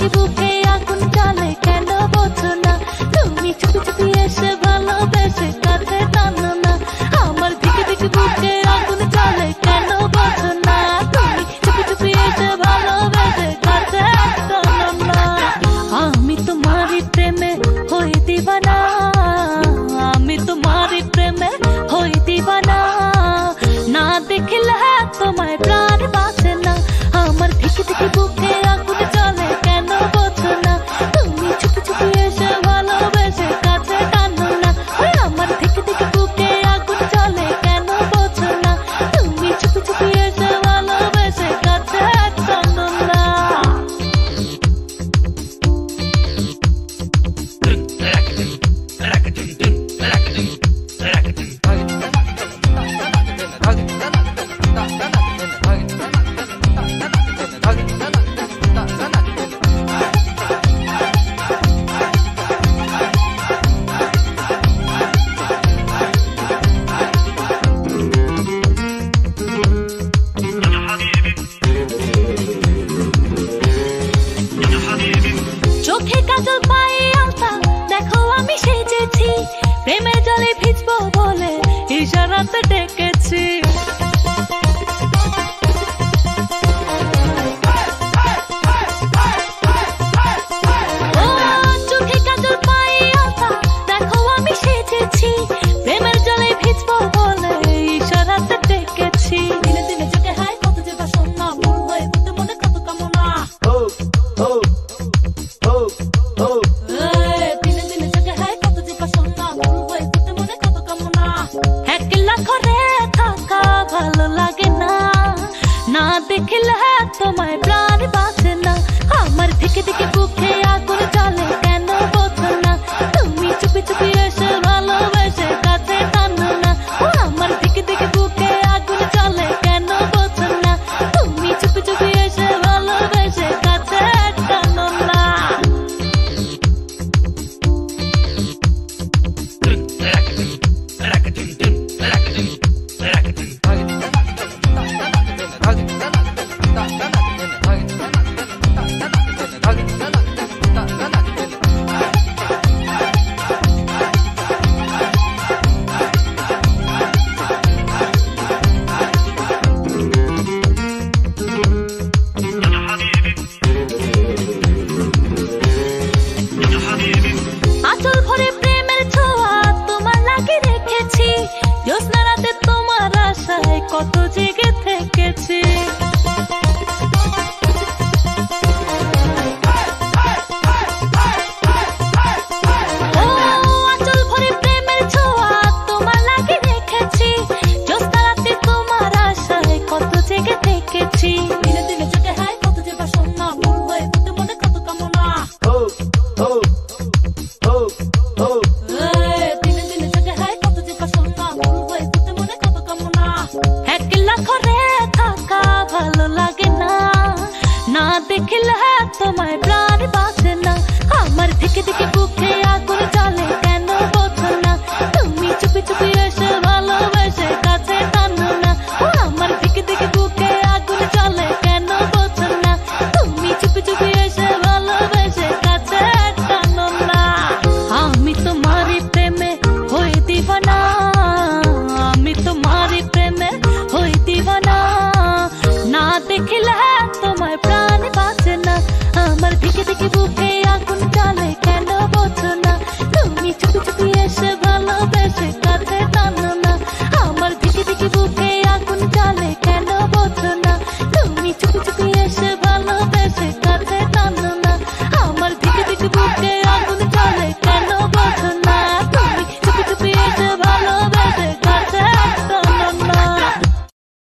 দিকে বুকে আগুন জ্বলে কেন বোঝো না তুমি চুপি চুপি এসে ভালোবেসে কাছে টানো না আমার দিকে দিকে বুকে আগুন জ্বলে কেন বোঝো না তুমি চুপি চুপি এসে ভালোবেসে কাছে টানো না আমি তোমারই প্রেমে হয়ে দিবানা আমি তোমারই প্রেমে হয়ে দিবানা না দেখলে তোমায় প্রাণ বাঁচে না আমার দিকে দিকে বুকে আগুন জ্বলে কেন বোঝো না তুমি চুপি চুপি এসে ভালোবেসে কাছে টানো না আমার দিকে দিকে বুকে আগুন জ্বলে কেন বোঝো না তুমি চুপি চুপি এসে ভালোবেসে কাছে টানো না চোখে কাজল পায়ে আলতা দেখো আমি সেজেছি প্রেমের জলে ভিজবো বলে ইশারাতে ডেকেছি চোখে কাজল পায়ে আলতা দেখো আমি সেজেছি প্রেমের জলে ভিজবো বলে ইশারাতে ডেকেছি দিনে দিনে চোখে হাই কত যে বাসনা ভুল হয়ে যেতে মনে কত কামনা দিনে দিনে চোখে হাই কত যে বাসনা ভুল হয়ে যেতে মনে কত কামনা একলা ঘরে থাকা ভালো লাগে না না দেখলে তোমায় প্রাণ বাঁচে না আমার দিকে দিকে বুকে আগুন জ্বলে কেন বোঝো না তুমি চুপি চুপি এসে ভালোবেসে কাছে টানো না আমার দিকে দিকে বুকে আগুন জ্বলে কেন বোঝো না তুমি চুপি চুপি এসে ভালোবেসে কাছে টানো না আঁচল ভরে প্রেমের ছোঁয়া তোমার লাগে রেখেছি জ্যোৎস্না রাতে তোমার আশায় কত জেগে থেকেছি আঁচল ভরে প্রেমের ছোঁয়া তোমার লাগে রেখেছি জ্যোৎস্না রাতে তোমার আশায় কত জেগে থেকেছি দিনে দিনে চোখে হাই কত যে বাসনা ভুল হয়ে যেতে মনে কত কামনা দিনে দিনে চোখে হাই কত যে বাসনা ভুল হয়ে যেতে মনে কত কামনা একলা ঘরে থাকা ভালো লাগে না না দেখলে তোমায় প্রাণ বাঁচে না আমার দিকে দিকে বুকে আগুন জ্বলে কেন বোঝো না তুমি চুপি চুপি এসে ভালোবেসে কাছে টানো না আমার দিকে দিকে বুকে আগুন জ্বলে কেন বোঝো না তুমি চুপি চুপি এসে ভালোবেসে কাছে টানো না আমি তোমারই প্রেমে হয়ে দিবানা আমি তোমারই প্রেমে হয়ে দিবানা না দেখলে তোমায় প্রাণ বাঁচে না আমার দিকে দিকে বুকে আগুন জ্বলে কেন বোঝো না তুমি চুপি চুপি এসে ভালোবেসে কাছে টানো না আমার দিকে দিকে বুকে আগুন জ্বলে কেন বোঝো না তুমি চুপি চুপি এসে ভালোবেসে কাছে টানো